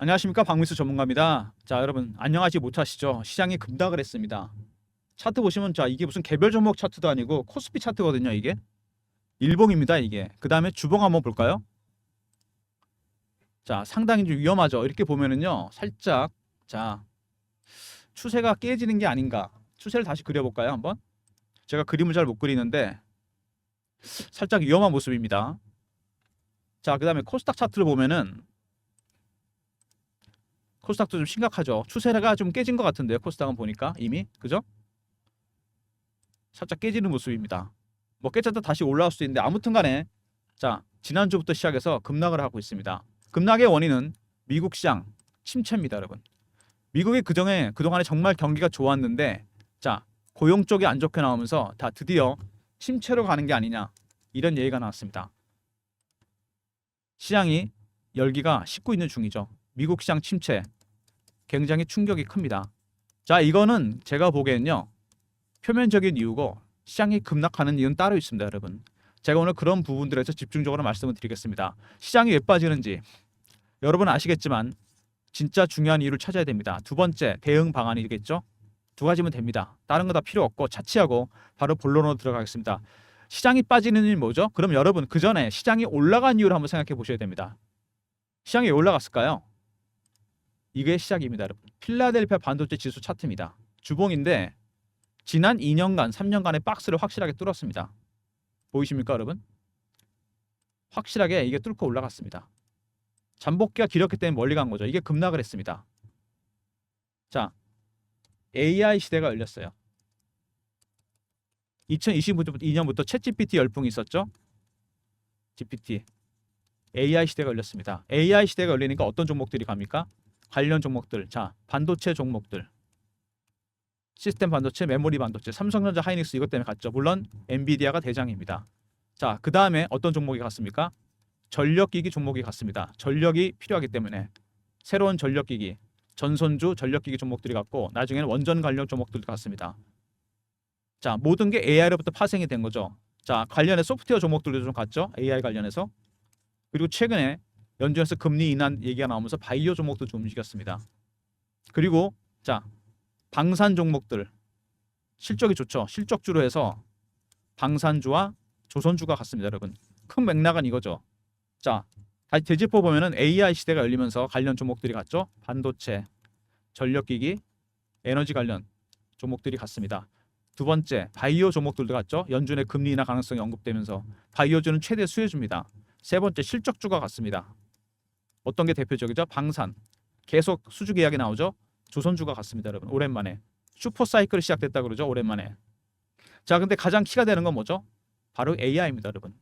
안녕하십니까, 박미수 전문가입니다. 자, 여러분 안녕하지 못하시죠? 시장이 급락을 했습니다. 차트 보시면, 자, 이게 무슨 개별 종목 차트도 아니고 코스피 차트거든요. 이게 일봉입니다. 이게 그 다음에 주봉 한번 볼까요? 자, 상당히 좀 위험하죠. 이렇게 보면은요, 살짝, 자, 추세가 깨지는 게 아닌가. 추세를 다시 그려볼까요? 한번. 제가 그림을 잘 못 그리는데 살짝 위험한 모습입니다. 자, 그 다음에 코스닥 차트를 보면은 코스닥도 좀 심각하죠. 추세가 좀 깨진 것 같은데요. 코스닥은 보니까 이미, 그죠? 살짝 깨지는 모습입니다. 뭐 깨졌다 다시 올라올 수도 있는데, 아무튼 간에, 자, 지난주부터 시작해서 급락을 하고 있습니다. 급락의 원인은 미국 시장 침체입니다, 여러분. 미국이 그동안에 정말 경기가 좋았는데, 자, 고용 쪽이 안 좋게 나오면서 다 드디어 침체로 가는 게 아니냐, 이런 얘기가 나왔습니다. 시장이 열기가 식고 있는 중이죠. 미국 시장 침체 굉장히 충격이 큽니다. 자, 이거는 제가 보기엔요, 표면적인 이유고 시장이 급락하는 이유는 따로 있습니다, 여러분. 제가 오늘 그런 부분들에서 집중적으로 말씀을 드리겠습니다. 시장이 왜 빠지는지 여러분 아시겠지만 진짜 중요한 이유를 찾아야 됩니다. 두 번째, 대응 방안이겠죠. 두 가지면 됩니다. 다른 거 다 필요 없고 차치하고 바로 본론으로 들어가겠습니다. 시장이 빠지는 일 뭐죠? 그럼 여러분, 그 전에 시장이 올라간 이유를 한번 생각해 보셔야 됩니다. 시장이 왜 올라갔을까요? 이게 시작입니다, 여러분. 필라델피아 반도체 지수 차트입니다. 주봉인데 지난 2년간, 3년간의 박스를 확실하게 뚫었습니다. 보이십니까, 여러분? 확실하게 이게 뚫고 올라갔습니다. 잠복기가 길었기 때문에 멀리 간 거죠. 이게 급락을 했습니다. 자, AI 시대가 열렸어요. 2022년부터 챗 GPT 열풍이 있었죠. GPT. AI 시대가 열렸습니다. AI 시대가 열리니까 어떤 종목들이 갑니까? 관련 종목들. 자, 반도체 종목들. 시스템 반도체, 메모리 반도체, 삼성전자, 하이닉스 이것 때문에 갔죠. 물론 엔비디아가 대장입니다. 자, 그 다음에 어떤 종목이 갔습니까? 전력기기 종목이 갔습니다. 전력이 필요하기 때문에 새로운 전력기기, 전선주 전력기기 종목들이 갔고, 나중에는 원전 관련 종목들도 갔습니다. 자, 모든 게 AI로부터 파생이 된 거죠. 자, 관련해 소프트웨어 종목들도 좀 갔죠. AI 관련해서. 그리고 최근에 연준에서 금리 인하 얘기가 나오면서 바이오 종목도 좀 움직였습니다. 그리고 자, 방산 종목들 실적이 좋죠. 실적주로 해서 방산주와 조선주가 갔습니다, 여러분. 큰 맥락은 이거죠. 자, 다시 되짚어 보면은 AI 시대가 열리면서 관련 종목들이 갔죠. 반도체, 전력기기, 에너지 관련 종목들이 갔습니다. 두 번째, 바이오 종목들도 갔죠. 연준의 금리 인하 가능성이 언급되면서 바이오주는 최대 수혜주입니다. 세 번째, 실적주가 갔습니다. 어떤 게 대표적이죠? 방산. 계속 수주 계약이 나오죠. 조선주가 갔습니다, 여러분. 오랜만에 슈퍼 사이클이 시작됐다 그러죠. 오랜만에. 자, 근데 가장 키가 되는 건 뭐죠? 바로 AI입니다, 여러분.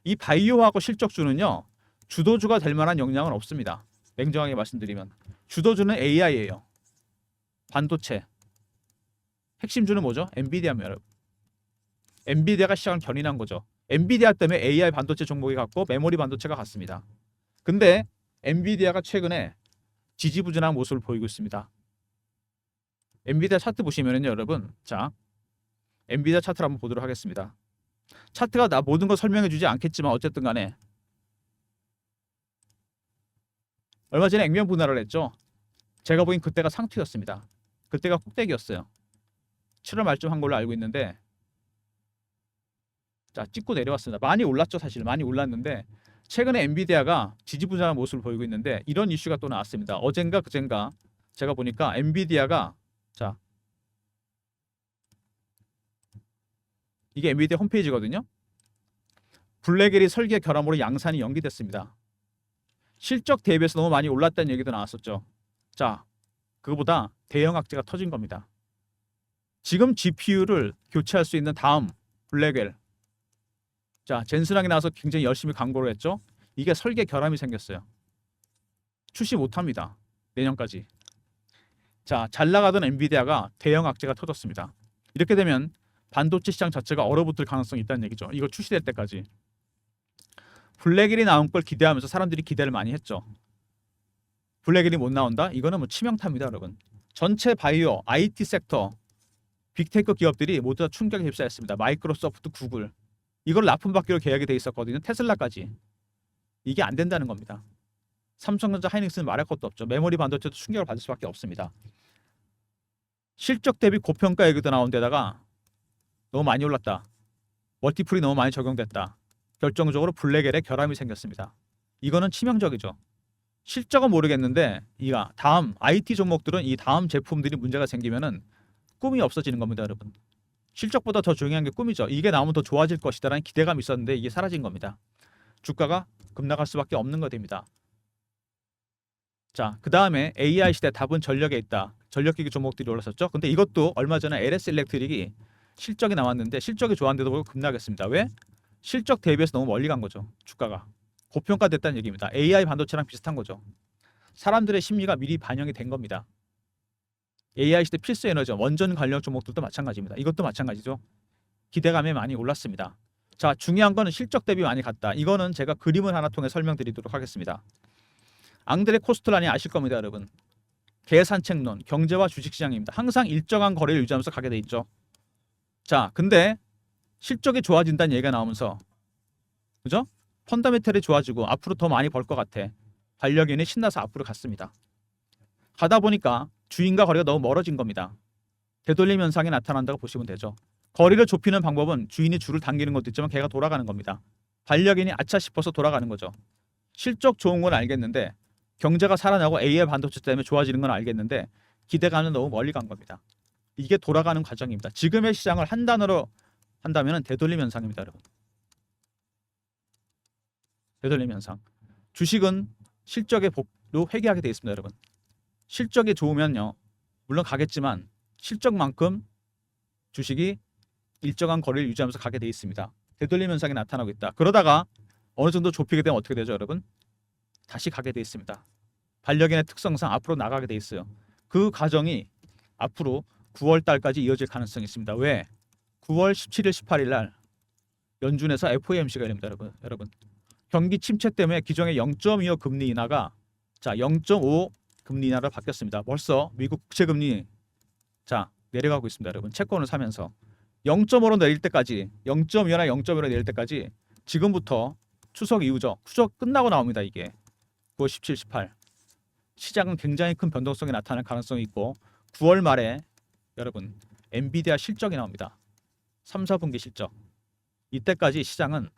이 바이오하고 실적주는요, 주도주가 될 만한 역량은 없습니다. 냉정하게 말씀드리면 주도주는 AI예요. 반도체. 핵심주는 뭐죠? 엔비디아입니다, 여러분. 엔비디아가 시장을 견인한 거죠. 엔비디아 때문에 AI 반도체 종목이 갔고 메모리 반도체가 갔습니다. 근데 엔비디아가 최근에 지지부진한 모습을 보이고 있습니다. 엔비디아 차트 보시면은요, 여러분. 자, 엔비디아 차트를 한번 보도록 하겠습니다. 차트가 나 모든 걸 설명해 주지 않겠지만 어쨌든 간에 얼마 전에 액면 분할을 했죠. 제가 보기엔 그때가 상투였습니다. 그때가 꼭대기였어요. 7월 말쯤 한 걸로 알고 있는데, 자, 찍고 내려왔습니다. 많이 올랐죠, 사실. 많이 올랐는데 최근에 엔비디아가 지지부진한 모습을 보이고 있는데, 이런 이슈가 또 나왔습니다. 어젠가 그젠가 제가 보니까 엔비디아가, 자, 이게 엔비디아 홈페이지거든요. 블랙웰이 설계 결함으로 양산이 연기됐습니다. 실적 대비해서 너무 많이 올랐다는 얘기도 나왔었죠. 자, 그거보다 대형 악재가 터진 겁니다. 지금 GPU를 교체할 수 있는 다음 블랙웰. 자, 젠슨항이 나와서 굉장히 열심히 광고를 했죠. 이게 설계 결함이 생겼어요. 출시 못합니다. 내년까지. 자, 잘 나가던 엔비디아가 대형 악재가 터졌습니다. 이렇게 되면 반도체 시장 자체가 얼어붙을 가능성이 있다는 얘기죠. 이거 출시될 때까지. 블랙웰이 나온 걸 기대하면서 사람들이 기대를 많이 했죠. 블랙웰이 못 나온다? 이거는 뭐 치명타입니다, 여러분. 전체 바이오, IT 섹터, 빅테크 기업들이 모두 다 충격에 휩싸였습니다. 마이크로소프트, 구글. 이걸 납품받기로 계약이 돼 있었거든요. 테슬라까지. 이게 안 된다는 겁니다. 삼성전자, 하이닉스는 말할 것도 없죠. 메모리 반도체도 충격을 받을 수밖에 없습니다. 실적 대비 고평가 얘기도 나온 데다가 너무 많이 올랐다. 멀티플이 너무 많이 적용됐다. 결정적으로 블랙엘에 결함이 생겼습니다. 이거는 치명적이죠. 실적은 모르겠는데 이가 다음 IT 종목들은 이 다음 제품들이 문제가 생기면은 꿈이 없어지는 겁니다, 여러분. 실적보다 더 중요한 게 꿈이죠. 이게 나오면 더 좋아질 것이다라는 기대감이 있었는데 이게 사라진 겁니다. 주가가 급락할 수밖에 없는 거 됩니다. 자, 그 다음에 AI 시대 답은 전력에 있다. 전력기기 종목들이 올랐었죠. 근데 이것도 얼마 전에 LS 일렉트릭이 실적이 나왔는데 실적이 좋았는데도 불구하고 급락했습니다. 왜? 실적 대비해서 너무 멀리 간 거죠. 주가가 고평가됐다는 얘기입니다. AI 반도체랑 비슷한 거죠. 사람들의 심리가 미리 반영이 된 겁니다. AI 시대 필수 에너지 원전 관련 종목들도 마찬가지입니다. 이것도 마찬가지죠. 기대감이 많이 올랐습니다. 자, 중요한 거는 실적 대비 많이 갔다. 이거는 제가 그림을 하나 통해 설명드리도록 하겠습니다. 앙드레 코스텔란이 아실 겁니다, 여러분. 계산책론, 경제와 주식시장입니다. 항상 일정한 거래를 유지하면서 가게 돼 있죠. 자, 근데 실적이 좋아진다는 얘기가 나오면서, 그죠? 펀더멘털이 좋아지고 앞으로 더 많이 벌 것 같아. 반려견이 신나서 앞으로 갔습니다. 가다 보니까 주인과 거리가 너무 멀어진 겁니다. 되돌림 현상이 나타난다고 보시면 되죠. 거리를 좁히는 방법은 주인이 줄을 당기는 것도 있지만 걔가 돌아가는 겁니다. 반려견이 아차 싶어서 돌아가는 거죠. 실적 좋은 건 알겠는데 경제가 살아나고 AI 반도체 때문에 좋아지는 건 알겠는데 기대감은 너무 멀리 간 겁니다. 이게 돌아가는 과정입니다. 지금의 시장을 한 단어로 한다면 되돌림 현상입니다, 여러분. 되돌림 현상. 주식은 실적의 복로 회귀하게 되어 있습니다, 여러분. 실적이 좋으면요, 물론 가겠지만 실적만큼 주식이 일정한 거리를 유지하면서 가게 되어 있습니다. 되돌림 현상이 나타나고 있다. 그러다가 어느 정도 좁히게 되면 어떻게 되죠, 여러분? 다시 가게 되어 있습니다. 반려견의 특성상 앞으로 나가게 되어 있어요. 그 과정이 앞으로 9월 달까지 이어질 가능성이 있습니다. 왜? 9월 17일, 18일 날 연준에서 FOMC가 열립니다, 여러분. 경기 침체 때문에 기존의 0.25 금리 인하가 0.5 금리 인하로 바뀌었습니다. 벌써 미국 국채 금리 내려가고 있습니다, 여러분. 채권을 사면서 0.5로 내릴 때까지 0.2나 0.1로 내릴 때까지 지금부터 추석 이후죠. 추석 끝나고 나옵니다. 이게 9월 17, 18 시장은 굉장히 큰 변동성이 나타날 가능성이 있고 9월 말에 여러분 엔비디아 실적이 나옵니다. 3, 4분기 실적. 이때까지 시장은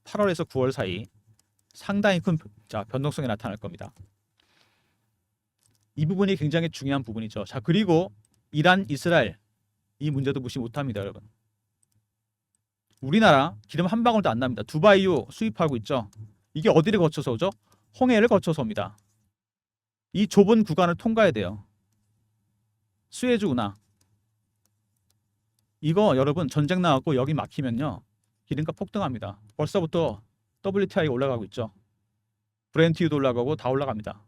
8월에서 9월 사이 상당히 큰 변동성이 나타날 겁니다. 이 부분이 굉장히 중요한 부분이죠. 자, 그리고 이란, 이스라엘 이 문제도 무시 못합니다, 여러분. 우리나라 기름 한 방울도 안 납니다. 두바이유 수입하고 있죠. 이게 어디를 거쳐서 오죠? 홍해를 거쳐서 옵니다. 이 좁은 구간을 통과해야 돼요. 수에즈 운하. 이거 여러분 전쟁 나왔고 여기 막히면요 기름값 폭등합니다. 벌써부터 WTI가 올라가고 있죠. 브렌트유도 올라가고 다 올라갑니다.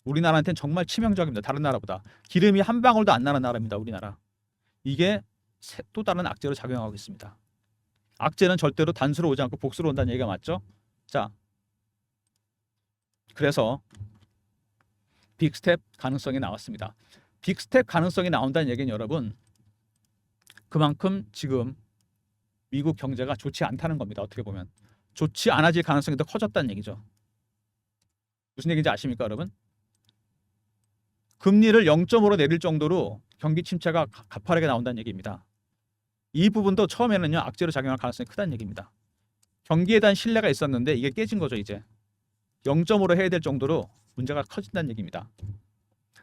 우리나라한테는 정말 치명적입니다. 다른 나라보다. 기름이 한 방울도 안 나는 나라입니다. 우리나라. 이게 또 다른 악재로 작용하고 있습니다. 악재는 절대로 단수로 오지 않고 복수로 온다는 얘기가 맞죠? 자, 그래서 빅스텝 가능성이 나왔습니다. 빅스텝 가능성이 나온다는 얘기는 여러분 그만큼 지금 미국 경제가 좋지 않다는 겁니다. 어떻게 보면 좋지 않아질 가능성이 더 커졌다는 얘기죠. 무슨 얘기인지 아십니까, 여러분? 금리를 0.5로 내릴 정도로 경기 침체가 가파르게 나온다는 얘기입니다. 이 부분도 처음에는요 악재로 작용할 가능성이 크다는 얘기입니다. 경기에 대한 신뢰가 있었는데 이게 깨진 거죠. 이제 0.5로 해야 될 정도로 문제가 커진다는 얘기입니다.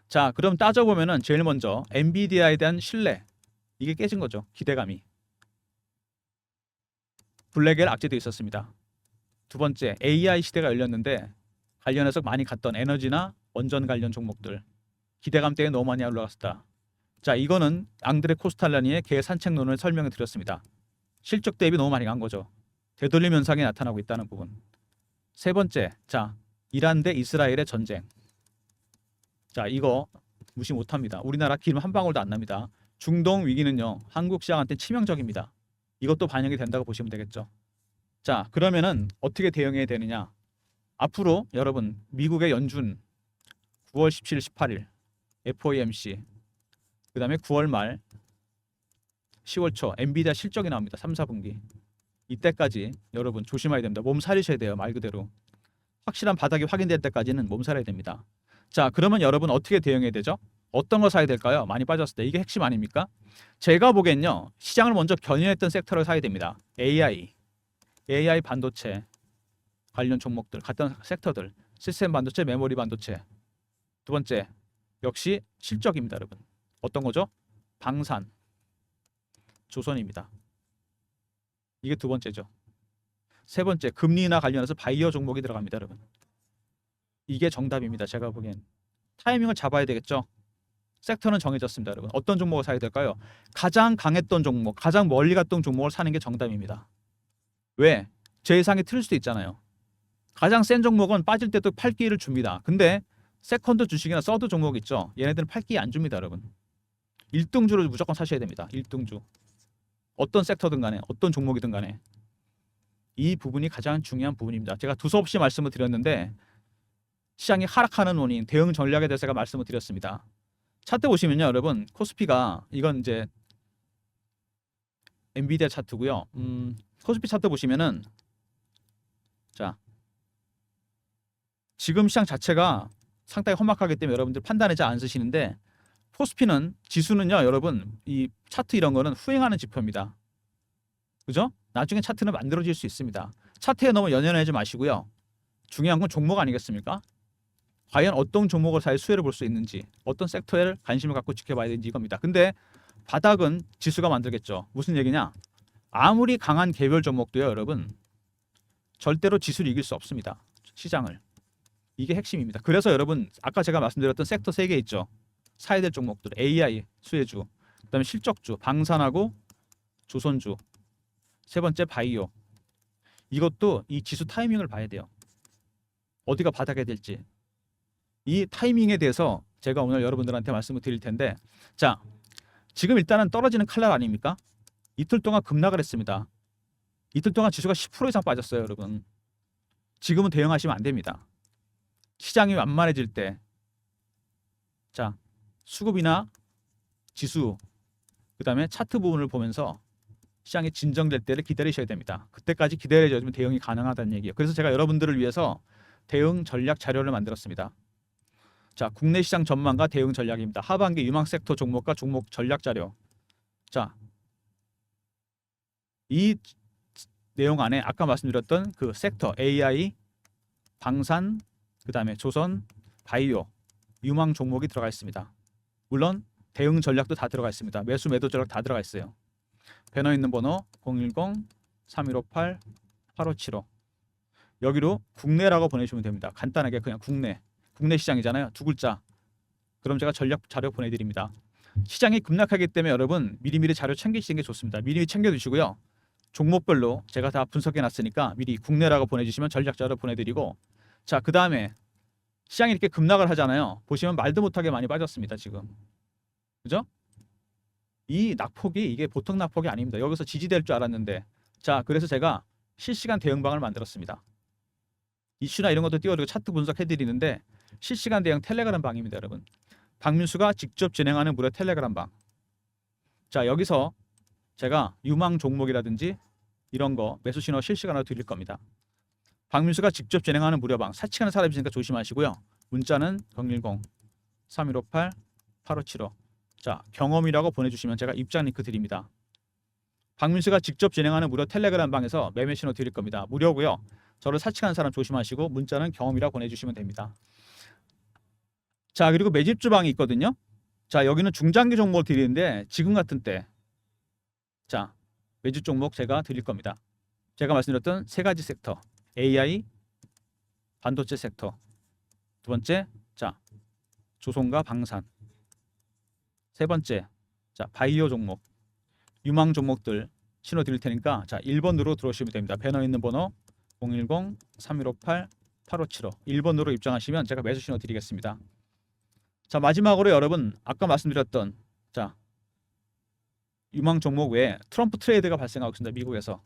자, 그럼 따져보면은 제일 먼저 엔비디아에 대한 신뢰 이게 깨진 거죠. 기대감이. 블랙엘 악재도 있었습니다. 두 번째 AI 시대가 열렸는데 관련해서 많이 갔던 에너지나 원전 관련 종목들 기대감 때문에 너무 많이 올라갔었다. 자, 이거는 앙드레 코스탈라니의 계산책론을 설명해 드렸습니다. 실적 대비 너무 많이 간 거죠. 되돌림 현상이 나타나고 있다는 부분. 세 번째, 이란 대 이스라엘의 전쟁. 이거 무시 못합니다. 우리나라 기름 한 방울도 안 납니다. 중동 위기는요 한국 시장한테 치명적입니다. 이것도 반영이 된다고 보시면 되겠죠. 자, 그러면은 어떻게 대응해야 되느냐? 앞으로 여러분 미국의 연준 9월 17일, 18일 FOMC 그 다음에 9월 말 10월 초 엔비디아 실적이 나옵니다. 3, 4분기 이때까지 여러분 조심해야 됩니다. 몸 사리셔야 돼요. 말 그대로 확실한 바닥이 확인될 때까지는 몸살해야 됩니다. 자, 그러면 여러분 어떻게 대응해야 되죠? 어떤 거 사야 될까요? 많이 빠졌을 때. 이게 핵심 아닙니까? 제가 보기엔요. 시장을 먼저 견인했던 섹터를 사야 됩니다. AI 반도체 관련 종목들, 같은 섹터들. 시스템 반도체, 메모리 반도체. 두 번째, 역시 실적입니다, 여러분. 어떤 거죠? 방산, 조선입니다. 이게 두 번째죠. 세 번째, 금리 인하 관련해서 바이오 종목이 들어갑니다, 여러분. 이게 정답입니다. 제가 보기엔. 타이밍을 잡아야 되겠죠. 섹터는 정해졌습니다, 여러분. 어떤 종목을 사야 될까요? 가장 강했던 종목, 가장 멀리 갔던 종목을 사는 게 정답입니다. 왜? 제 예상이 틀릴 수도 있잖아요. 가장 센 종목은 빠질 때도 팔 기회를 줍니다. 근데 세컨드 주식이나 서드 종목 있죠. 얘네들은 팔 기회 안 줍니다, 여러분. 1등주를 무조건 사셔야 됩니다. 1등주. 어떤 섹터든 간에, 어떤 종목이든 간에. 이 부분이 가장 중요한 부분입니다. 제가 두서없이 말씀을 드렸는데 시장이 하락하는 원인, 대응 전략에 대해서 제가 말씀을 드렸습니다. 차트 보시면요, 여러분, 코스피가 이건 이제 엔비디아 차트고요. 코스피 차트 보시면은 자, 지금 시장 자체가 상당히 험악하기 때문에 여러분들 판단에 잘 안 쓰시는데 코스피는 지수는요, 여러분, 이 차트 이런 거는 후행하는 지표입니다. 그죠? 나중에 차트는 만들어질 수 있습니다. 차트에 너무 연연하지 마시고요. 중요한 건 종목 아니겠습니까? 과연 어떤 종목을 사야 수혜를 볼 수 있는지, 어떤 섹터에 관심을 갖고 지켜봐야 되는지 이겁니다. 근데 바닥은 지수가 만들겠죠. 무슨 얘기냐? 아무리 강한 개별 종목도요, 여러분, 절대로 지수를 이길 수 없습니다. 시장을. 이게 핵심입니다. 그래서 여러분, 아까 제가 말씀드렸던 섹터 3개 있죠. 사야 될 종목들, AI 수혜주, 그다음에 실적주, 방산하고 조선주, 세 번째 바이오. 이것도 이 지수 타이밍을 봐야 돼요. 어디가 바닥에 될지. 이 타이밍에 대해서 제가 오늘 여러분들한테 말씀을 드릴 텐데, 자, 지금 일단은 떨어지는 칼날 아닙니까? 이틀 동안 급락을 했습니다. 이틀 동안 지수가 10% 이상 빠졌어요, 여러분. 지금은 대응하시면 안 됩니다. 시장이 완만해질 때, 자, 수급이나 지수, 그 다음에 차트 부분을 보면서 시장이 진정될 때를 기다리셔야 됩니다. 그때까지 기다려주면 대응이 가능하다는 얘기예요. 그래서 제가 여러분들을 위해서 대응 전략 자료를 만들었습니다. 자, 국내 시장 전망과 대응 전략입니다. 하반기 유망 섹터 종목과 종목 전략 자료. 자, 이 내용 안에 아까 말씀드렸던 그 섹터 AI, 방산, 그 다음에 조선, 바이오, 유망 종목이 들어가 있습니다. 물론 대응 전략도 다 들어가 있습니다. 매수 매도 전략 다 들어가 있어요. 배너 있는 번호 010-3158-8575. 여기로 국내라고 보내주시면 됩니다. 간단하게 그냥 국내 시장이잖아요. 두 글자. 그럼 제가 전략 자료 보내드립니다. 시장이 급락하기 때문에 여러분 미리미리 자료 챙기시는 게 좋습니다. 미리 챙겨두시고요. 종목별로 제가 다 분석해놨으니까 미리 국내라고 보내주시면 전략 자료 보내드리고, 자, 그 다음에 시장이 이렇게 급락을 하잖아요. 보시면 말도 못하게 많이 빠졌습니다. 지금. 그죠? 이 낙폭이 이게 보통 낙폭이 아닙니다. 여기서 지지될 줄 알았는데, 자, 그래서 제가 실시간 대응방을 만들었습니다. 이슈나 이런 것도 띄워드리고 차트 분석해드리는데 실시간 대응 텔레그램 방입니다, 여러분. 박민수가 직접 진행하는 무료 텔레그램 방. 자, 여기서 제가 유망 종목이라든지 이런 거 매수 신호 실시간으로 드릴 겁니다. 박민수가 직접 진행하는 무료방. 사칭하는 사람이 있으니까 조심하시고요. 문자는 010-3158-8575. 자, 경험이라고 보내주시면 제가 입장 링크 드립니다. 박민수가 직접 진행하는 무료 텔레그램 방에서 매매 신호 드릴 겁니다. 무료고요. 저를 사칭하는 사람 조심하시고 문자는 경험이라고 보내주시면 됩니다. 자, 그리고 매집주 방이 있거든요. 자, 여기는 중장기 종목을 드리는데 지금 같은 때, 자, 매집 종목 제가 드릴 겁니다. 제가 말씀드렸던 세 가지 섹터, AI, 반도체 섹터, 두 번째, 자, 조선과 방산, 세 번째, 자, 바이오 종목, 유망 종목들 신호 드릴 테니까, 자, 1번으로 들어오시면 됩니다. 배너 있는 번호 010-3158-8575. 1번으로 입장하시면 제가 매수 신호 드리겠습니다. 자, 마지막으로 여러분, 아까 말씀드렸던, 자, 유망 종목 외에 트럼프 트레이드가 발생하고 있습니다. 미국에서.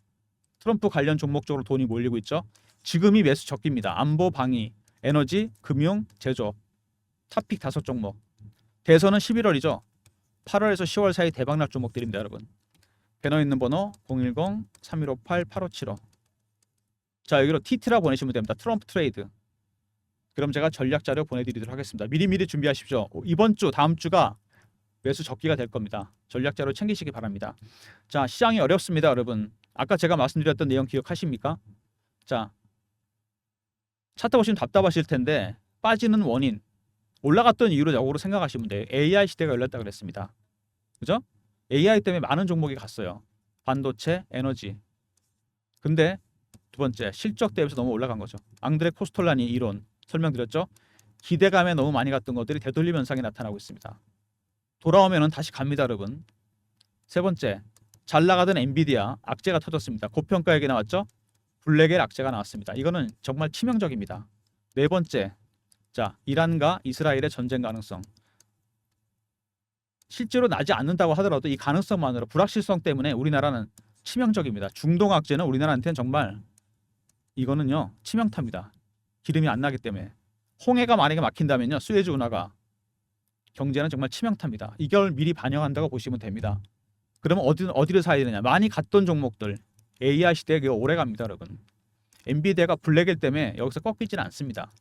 트럼프 관련 종목 쪽으로 돈이 몰리고 있죠. 지금이 매수 적기입니다. 안보, 방위, 에너지, 금융, 제조업. 탑픽 5종목. 대선은 11월이죠. 8월에서 10월 사이 대박날 종목들입니다, 여러분. 배너 있는 번호 010-3158-8575. 자, 여기로 TT라고 보내시면 됩니다. 트럼프 트레이드. 그럼 제가 전략 자료 보내드리도록 하겠습니다. 미리미리 준비하십시오. 이번 주, 다음 주가 매수 적기가 될 겁니다. 전략 자료 챙기시기 바랍니다. 자, 시장이 어렵습니다, 여러분. 아까 제가 말씀드렸던 내용 기억하십니까? 자, 차트 보시면 답답하실 텐데 빠지는 원인, 올라갔던 이유로 역으로 생각하시면 돼요. AI 시대가 열렸다 그랬습니다. 그죠? AI 때문에 많은 종목이 갔어요. 반도체, 에너지. 근데 두 번째, 실적 대비해서 너무 올라간 거죠. 앙드레 코스톨라니 이론 설명드렸죠? 기대감에 너무 많이 갔던 것들이 되돌림 현상이 나타나고 있습니다. 돌아오면은 다시 갑니다, 여러분. 세 번째, 잘 나가던 엔비디아 악재가 터졌습니다. 고평가 얘기 나왔죠? 블랙의 악재가 나왔습니다. 이거는 정말 치명적입니다. 네 번째, 자, 이란과 이스라엘의 전쟁 가능성. 실제로 나지 않는다고 하더라도 이 가능성만으로 불확실성 때문에 우리나라는 치명적입니다. 중동 악재는 우리나라한테는 정말 이거는요 치명타입니다. 기름이 안 나기 때문에. 홍해가 만약에 막힌다면요 수에즈 운하가 경제는 정말 치명타입니다. 이걸 미리 반영한다고 보시면 됩니다. 그러면 어디를 사야 되느냐? 많이 갔던 종목들 AI 시대에 오래 갑니다, 여러분. 엔비디아가 블랙일 때문에 여기서 꺾이지는 않습니다.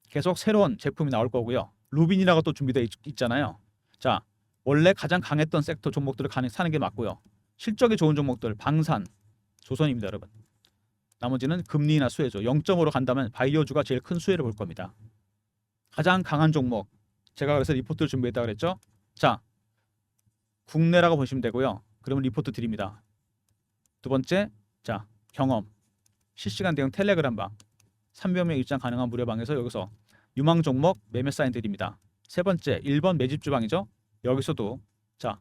계속 새로운 제품이 나올 거고요. 루빈이라고 또 준비되어 있잖아요. 자, 원래 가장 강했던 섹터 종목들을 사는 게 맞고요. 실적이 좋은 종목들 방산, 조선입니다, 여러분. 나머지는 금리나 수혜주 0.5로 간다면 바이오주가 제일 큰 수혜를 볼 겁니다. 가장 강한 종목 제가 그래서 리포트를 준비했다고 그랬죠. 자, 국내라고 보시면 되고요. 그러면 리포트 드립니다. 두 번째, 자, 경험 실시간 대응 텔레그램 방 300명 입장 가능한 무료방에서 여기서 유망 종목 매매 사인 드립니다. 세 번째, 1번 매집 주방이죠. 여기서도 자,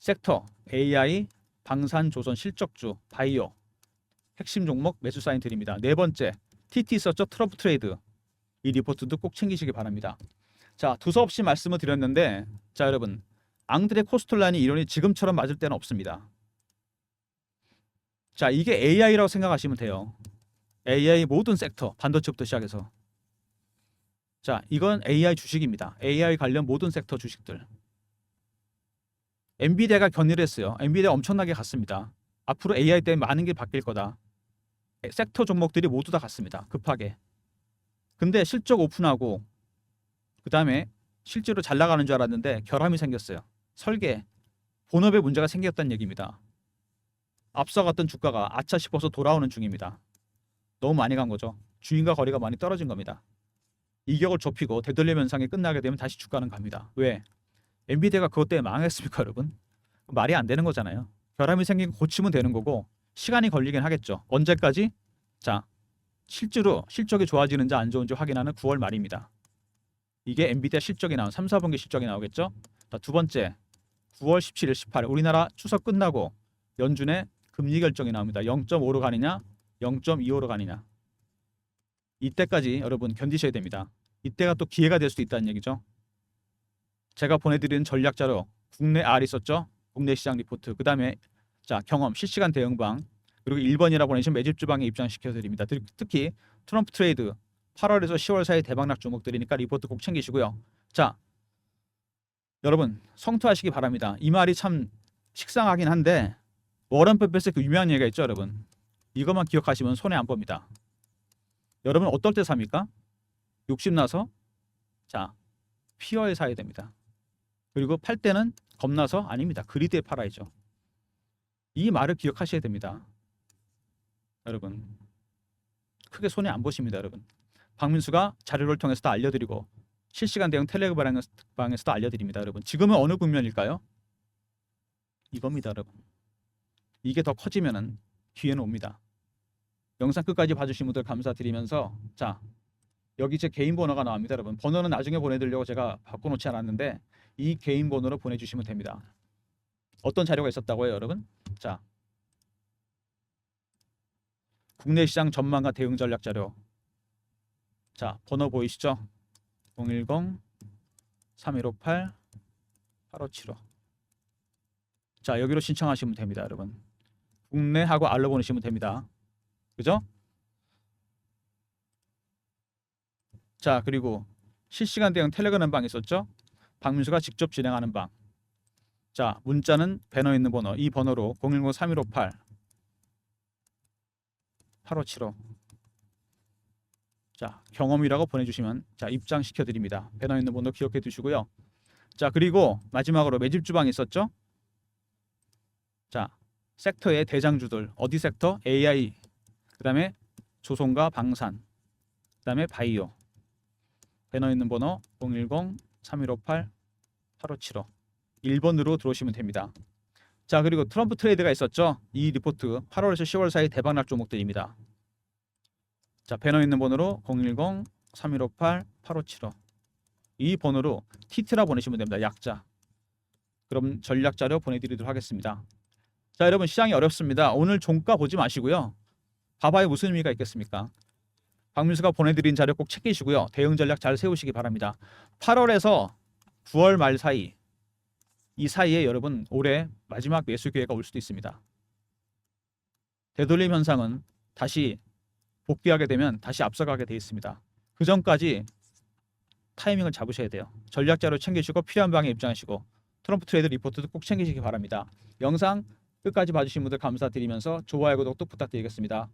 섹터 AI, 방산, 조선, 실적주, 바이오 핵심 종목 매수 사인 드립니다. 네 번째, TT 썼죠? 트럼프 트레이드. 이 리포트도 꼭 챙기시기 바랍니다. 자, 두서없이 말씀을 드렸는데 자, 여러분, 앙드레 코스톨라니 이론이 지금처럼 맞을 때는 없습니다. 자, 이게 AI라고 생각하시면 돼요. AI 모든 섹터, 반도체부터 시작해서. 자, 이건 AI 주식입니다. AI 관련 모든 섹터 주식들. 엔비디아가 견인을 했어요. 엔비디아 엄청나게 갔습니다. 앞으로 AI 때문에 많은 게 바뀔 거다. 섹터 종목들이 모두 다 갔습니다. 급하게. 근데 실적 오픈하고 그 다음에 실제로 잘 나가는 줄 알았는데 결함이 생겼어요. 설계, 본업에 문제가 생겼다는 얘기입니다. 앞서갔던 주가가 아차 싶어서 돌아오는 중입니다. 너무 많이 간 거죠. 주인과 거리가 많이 떨어진 겁니다. 이격을 좁히고 되돌림 현상이 끝나게 되면 다시 주가는 갑니다. 왜? 엔비디아가 그것 때문에 망했습니까, 여러분? 말이 안 되는 거잖아요. 결함이 생긴 거 고치면 되는 거고 시간이 걸리긴 하겠죠. 언제까지? 자, 실제로 실적이 좋아지는지 안 좋은지 확인하는 9월 말입니다. 이게 엔비디아 실적이 나온 3, 4분기 실적이 나오겠죠. 자, 두 번째, 9월 17일, 18일 우리나라 추석 끝나고 연준에 금리 결정이 나옵니다. 0.5로 가느냐, 0.25로 가느냐. 이때까지 여러분 견디셔야 됩니다. 이때가 또 기회가 될 수도 있다는 얘기죠. 제가 보내드리는 전략자료 국내 R 있었죠. 국내 시장 리포트. 그 다음에 자, 경험 실시간 대응방 그리고 1번이라 보내시면 매집 주방에 입장시켜 드립니다. 특히 트럼프 트레이드 8월에서 10월 사이 대박락 종목들이니까 리포트 꼭 챙기시고요. 자, 여러분 성투하시기 바랍니다. 이 말이 참 식상하긴 한데 워런 버핏의 그 유명한 얘기가 있죠, 여러분. 이것만 기억하시면 손해 안 봅니다. 여러분 어떨 때 삽니까? 욕심 나서 자, 피어에 사야 됩니다. 그리고 팔 때는 겁나서 아닙니다. 그리드에 팔아야죠. 이 말을 기억하셔야 됩니다. 여러분 크게 손해 안 보십니다. 여러분 박민수가 자료를 통해서도 알려드리고 실시간 대응 텔레그램방에서도 알려드립니다. 여러분 지금은 어느 국면일까요? 이겁니다. 여러분 이게 더 커지면은 기회는 옵니다. 영상 끝까지 봐주신 분들 감사드리면서 자, 여기 제 개인 번호가 나옵니다. 여러분 번호는 나중에 보내드리려고 제가 바꿔놓지 않았는데 이 개인 번호로 보내주시면 됩니다. 어떤 자료가 있었다고요, 여러분? 자, 국내 시장 전망과 대응 전략 자료. 자, 번호 보이시죠? 010-3158-8575. 자, 여기로 신청하시면 됩니다, 여러분. 국내하고 알로 보내시면 됩니다. 그죠? 자, 그리고 실시간 대응 텔레그램 방 있었죠? 박민수가 직접 진행하는 방. 자, 문자는 배너에 있는 번호, 이 번호로 010-3158-8575. 자, 경험이라고 보내주시면 자 입장시켜 드립니다. 배너 있는 번호 기억해 두시고요. 자, 그리고 마지막으로 매집 주방이 있었죠. 자, 섹터의 대장주들 어디 섹터? AI, 그다음에 조선과 방산, 그다음에 바이오. 배너 있는 번호 010-3158-8575 1번으로 들어오시면 됩니다. 자, 그리고 트럼프 트레이드가 있었죠. 이 리포트 8월에서 10월 사이 대박날 종목들입니다. 자, 배너 있는 번호로 010-3158-8575 이 번호로 TT라 보내시면 됩니다. 약자. 그럼 전략 자료 보내드리도록 하겠습니다. 자, 여러분 시장이 어렵습니다. 오늘 종가 보지 마시고요. 봐봐야 무슨 의미가 있겠습니까? 박민수가 보내드린 자료 꼭 챙기시고요. 대응 전략 잘 세우시기 바랍니다. 8월에서 9월 말 사이, 이 사이에 여러분 올해 마지막 매수 기회가 올 수도 있습니다. 되돌림 현상은 다시 복귀하게 되면 다시 앞서가게 돼 있습니다. 그 전까지 타이밍을 잡으셔야 돼요. 전략 자료 챙기시고 필요한 방에 입장하시고 트럼프 트레이드 리포트도 꼭 챙기시기 바랍니다. 영상 끝까지 봐주신 분들 감사드리면서 좋아요, 구독도 부탁드리겠습니다.